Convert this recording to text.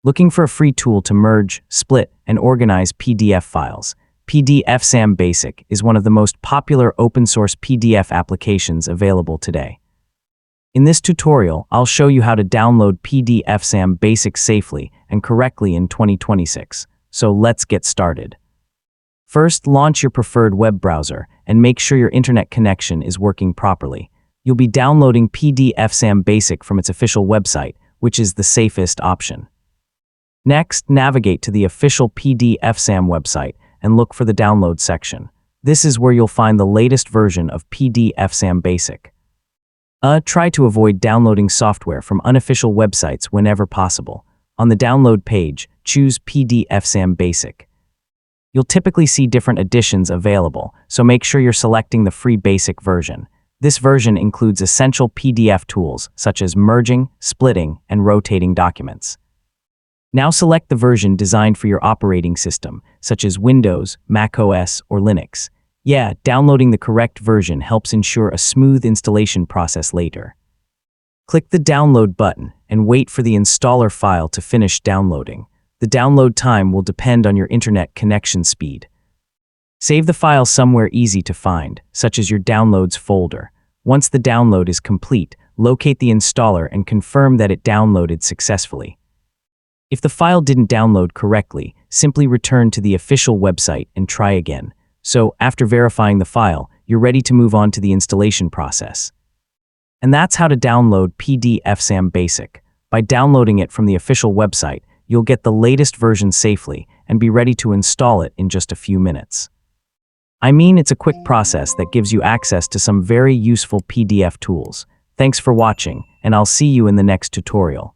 Looking for a free tool to merge, split, and organize PDF files? PDFsam Basic is one of the most popular open-source PDF applications available today. In this tutorial, I'll show you how to download PDFsam Basic safely and correctly in 2026. So let's get started. First, launch your preferred web browser and make sure your internet connection is working properly. You'll be downloading PDFsam Basic from its official website, which is the safest option. Next, navigate to the official PDFsam website and look for the download section. This is where you'll find the latest version of PDFsam Basic. Try to avoid downloading software from unofficial websites whenever possible. On the download page, choose PDFsam Basic. You'll typically see different editions available, so make sure you're selecting the free basic version. This version includes essential PDF tools such as merging, splitting, and rotating documents. Now select the version designed for your operating system, such as Windows, macOS, or Linux. Downloading the correct version helps ensure a smooth installation process later. Click the download button and wait for the installer file to finish downloading. The download time will depend on your internet connection speed. Save the file somewhere easy to find, such as your Downloads folder. Once the download is complete, locate the installer and confirm that it downloaded successfully. If the file didn't download correctly, simply return to the official website and try again. So, after verifying the file, you're ready to move on to the installation process. And that's how to download PDFsam Basic. By downloading it from the official website, you'll get the latest version safely and be ready to install it in just a few minutes. It's a quick process that gives you access to some very useful PDF tools. Thanks for watching, and I'll see you in the next tutorial.